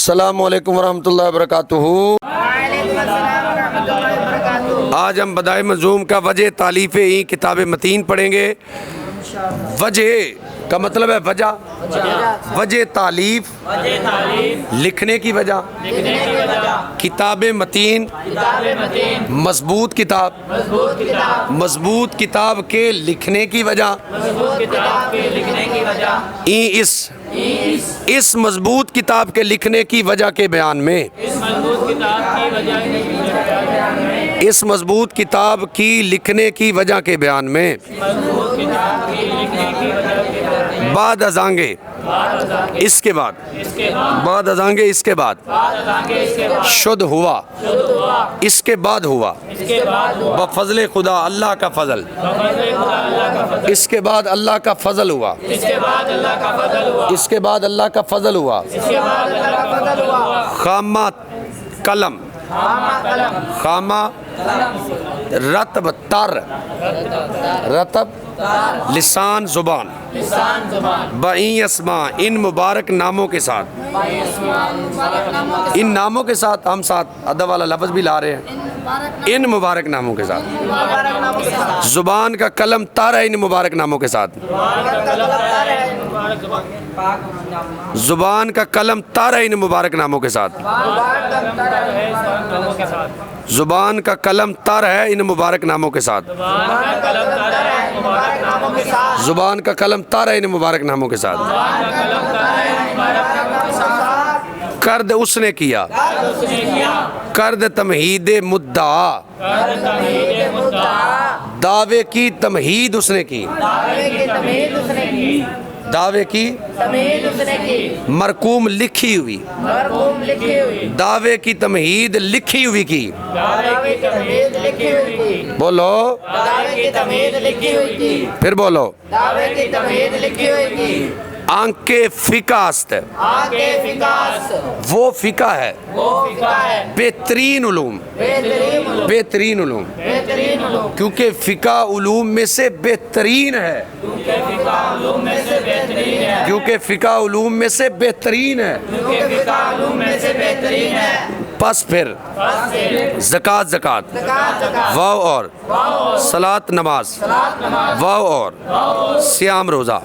السلام علیکم ورحمۃ اللہ وبرکاتہ۔ وعلیکم السلام ورحمۃ اللہ وبرکاتہ۔ آج ہم بدائع منظوم کا وجہ تالیف این کتاب متین پڑھیں گے۔ وجہ کا مطلب ہے وجہ، وجہ تالیف لکھنے کی وجہ، کتاب متین مضبوط کتاب، مضبوط کتاب کے لکھنے کی وجہ، اس مضبوط کتاب کے لکھنے کی وجہ کے بیان میں، اس مضبوط کتاب کی لکھنے کی وجہ کے بیان میں بعد ازانگے اس کے بعد، بعد ازانگے اس کے بعد شد ہوا، اس کے بعد ہوا بفضل خدا اللہ کا فضل، اس کے بعد اللہ کا فضل ہوا، اس کے بعد اللہ کا فضل ہوا۔ خامہ قلم، خامہ رتب تر، رتب لسان زبان، بائیں اسماء ان مبارک ناموں کے ساتھ، ان ناموں کے ساتھ ہم ساتھ ادب والا لفظ بھی لا رہے ہیں، ان مبارک ناموں کے ساتھ، زبان کا قلم تر ہے ان مبارک ناموں کے ساتھ، زبان کا قلم تر ہے ان مبارک ناموں کے ساتھ، زبان کا قلم تر ہے ان مبارک ناموں کے ساتھ، زبان کا قلم تر ہے ان مبارک ناموں کے ساتھ۔ کرد اس نے کیا، کرد تمہید مدعا، دعوے کی تمہید اس نے کی، دعوے کی مرقوم لکھی ہوئی، دعوے کی تمہید لکھی ہوئی کی، بولو پھر بولو، آنکھ فقہ است، وہ فقہ ہے بہترین علوم، بہترین علوم، کیونکہ فقہ علوم میں سے بہترین ہے، کیونکہ فقہ علوم میں سے بہترین ہے۔ پس پھر زکوٰۃ، زکوٰۃ واو اور صلاۃ نماز، واو اور صیام روزہ،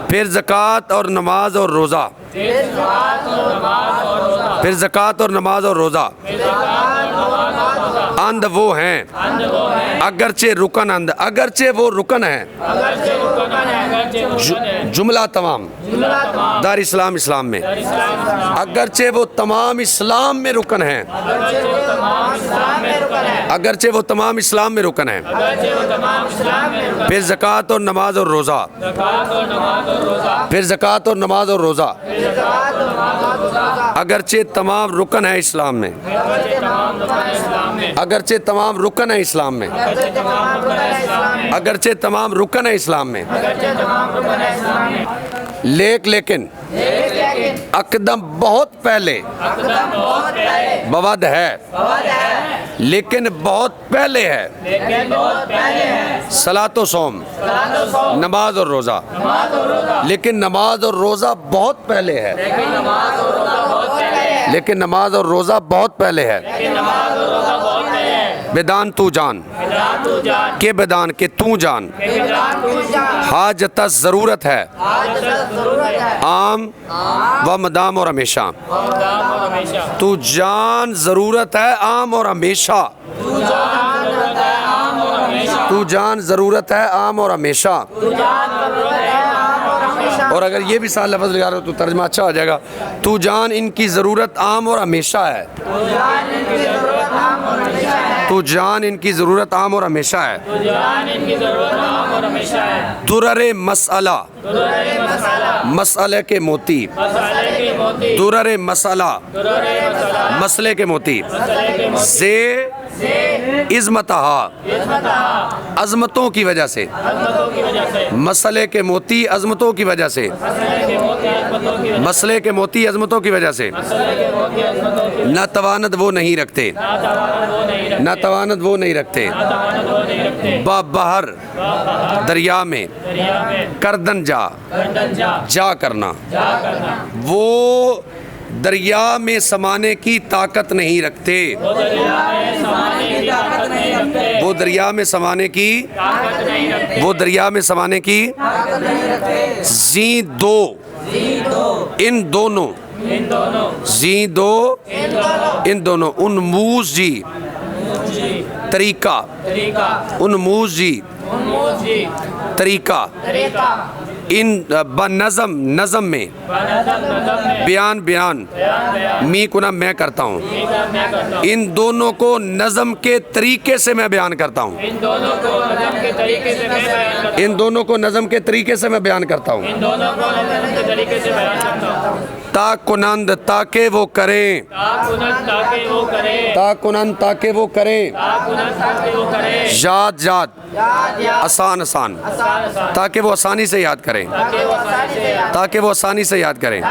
پھر زکوٰۃ اور نماز اور روزہ، پھر زکوٰۃ اور نماز اور روزہ، اند وہ ہیں اگرچہ رکن، اند اگرچہ وہ رکن ہیں، جملہ تمام دار اسلام، اسلام میں، اگرچہ وہ تمام اسلام میں رکن ہیں، اگرچہ وہ تمام اسلام میں رکن ہیں، پھر زکوٰۃ اور نماز اور روزہ، پھر زکوٰۃ اور نماز اور روزہ، اگرچہ تمام رکن ہے اسلام میں، اگرچہ تمام رکن ہے اسلام میں، اگرچہ تمام رکن ہے اسلام میں، لیکن اقدم بہت پہلے، بود ہے لیکن بہت پہلے ہے، صلاۃ و صوم نماز اور روزہ، لیکن نماز اور روزہ بہت پہلے ہے، لیکن نماز اور روزہ بہت پہلے ہے۔ بدان تو جان کے، بدان کے تو جان، حاجت ضرورت ہے عام و مدام اور ہمیشہ، تو جان ضرورت ہے عام اور ہمیشہ، تو جان ضرورت ہے عام اور ہمیشہ۔ اور اگر یہ بھی سال لفظ لگا رہے ہو تو ترجمہ اچھا ہو جائے گا، تو جان ان کی ضرورت عام اور ہمیشہ ہے، تو جان ان کی ضرورت عام اور ہمیشہ ہے۔ درر مسئلہ، مسئلے کے موتی، درر مسئلہ مسئلے کے موتی، زے عظمتہا عظمتوں کی وجہ سے، مسئلے کے موتی عظمتوں کی وجہ سے، مسئلے کے موتی عظمتوں کی وجہ سے، نہ تواند وہ نہیں رکھتے، نہ تواند وہ نہیں رکھتے، با بحر دریا میں، کردن جا جا کرنا، وہ دریا میں سمانے کی طاقت نہیں رکھتے، وہ دریا میں سمانے کی، وہ دریا میں سمانے کی، زیں دو، ان دونوں، زیں دو، ان دونوں، انموز جی، طریقہ، انموز جی، طریقہ، ان بنظم، نظم میں، بیان، بیان، می کنا میں کرتا ہوں، ان دونوں کو نظم کے طریقے سے میں بیان کرتا ہوں، ان دونوں کو نظم کے طریقے سے میں بیان کرتا ہوں، تا کنند تاکہ وہ کریں، تا کنند تاکہ وہ کریں، یاد یاد، آسان آسان، تاکہ وہ آسانی سے یاد کریں، تاکہ وہ آسانی سے یاد کریں،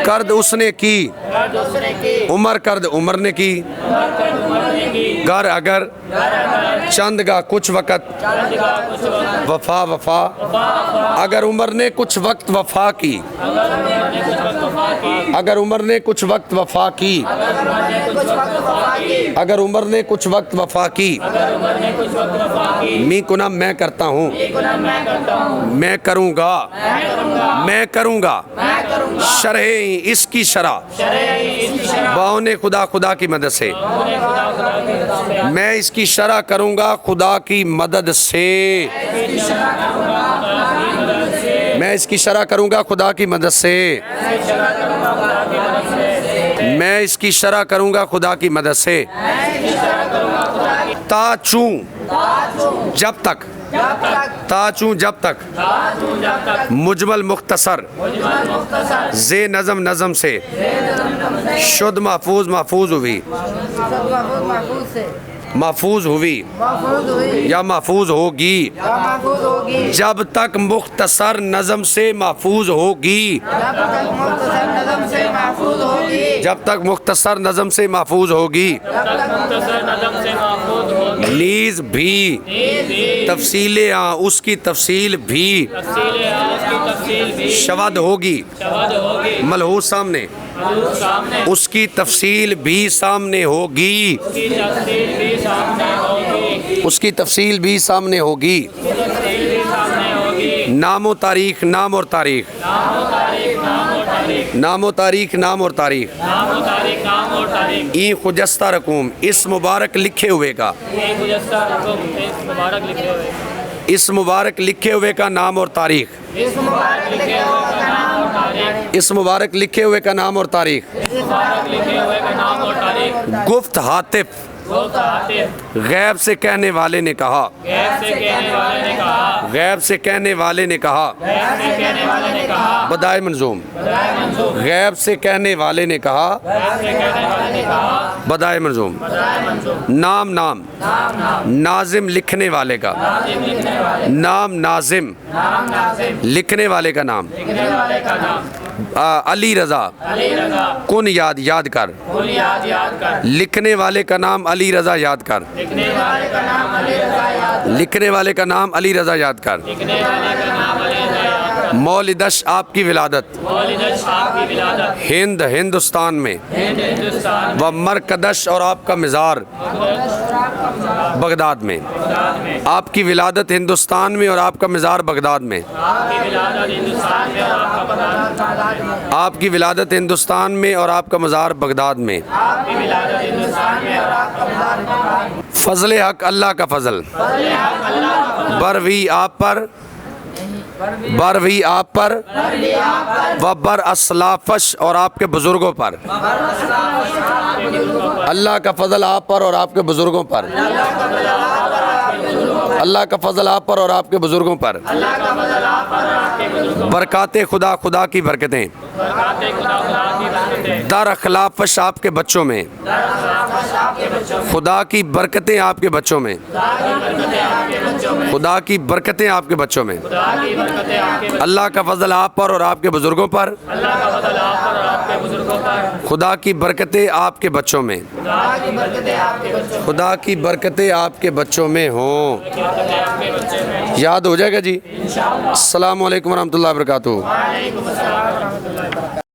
کرد اس نے کی، عمر کرد عمر نے کی، گر اگر، چند گا کچھ وقت، وفا وفا، اگر عمر نے کچھ وقت وفا کی، اگر عمر نے کچھ وقت وفا کی، اگر عمر نے کچھ وقت وفا کی، می کنا میں کرتا ہوں، میں کروں گا، میں کروں گا، شرح اس کی شرح، باؤن خدا خدا کی مدد سے، میں اس کی شرح کروں گا خدا کی مدد سے، میں اس کی شرح کروں گا خدا کی مدد سے، میں اس کی شرح کروں گا خدا کی مدد سے، تا چوں جب تک، تا چوں جب تک، مجمل مختصر، زے نظم نظم سے، شد محفوظ محفوظ ہوئی، محفوظ ہوئی یا محفوظ ہوگی، جب تک مختصر نظم سے محفوظ ہوگی، جب تک مختصر نظم سے محفوظ ہوگی، نیز بھی تفصیل اس کی تفصیل بھی، شود ہوگی، ملحوظ سامنے، اس کی تفصیل بھی سامنے ہوگی، اس کی تفصیل بھی سامنے ہوگی، نام و تاریخ، نام اور تاریخ، نام و تاریخ، نام اور تاریخ، این خجستہ رقوم، اس مبارک لکھے ہوئے کا، اس مبارک لکھے ہوئے کا نام اور تاریخ، اس مبارک لکھے ہوئے کا نام اور تاریخ، گفت ہاتف، غیب سے کہنے والے نے کہا، غیب سے کہنے والے نے کہا، بدائے منظوم، غیب سے کہنے والے نے کہا، بدائے منظوم، نام نام، ناظم لکھنے والے کا، نام ناظم لکھنے والے کا نام، علی رضا، کن یاد یاد کر، لکھنے والے کا نام علی رضا یاد کر، لکھنے والے کا نام علی رضا یاد کر، مولدش آپ کی ولادت، ہند ہندوستان میں، و مرکدش اور آپ کا مزار بغداد میں، آپ کی ولادت ہندوستان میں اور آپ کا مزار بغداد میں، آپ کی ولادت ہندوستان میں اور آپ کا مزار بغداد میں، فضل حق اللہ کا فضل، بروی آپ پر، بروی آپ پر، و بر اسلافش اور آپ کے بزرگوں پر، اللہ کا فضل آپ پر اور آپ کے بزرگوں پر، اللہ کا فضل آپ پر اور آپ کے بزرگوں پر، برکات خدا خدا کی برکتیں، در اخلافش آپ کے بچوں میں، خدا کی برکتیں آپ کے بچوں میں، خدا کی برکتیں آپ کے بچوں میں، اللہ کا فضل آپ پر اور آپ کے بزرگوں پر، خدا کی برکتیں آپ کے بچوں میں، خدا کی برکتیں آپ کے بچوں میں ہوں۔ یاد ہو جائے گا جی۔ السلام علیکم ورحمۃ اللہ وبرکاتہ۔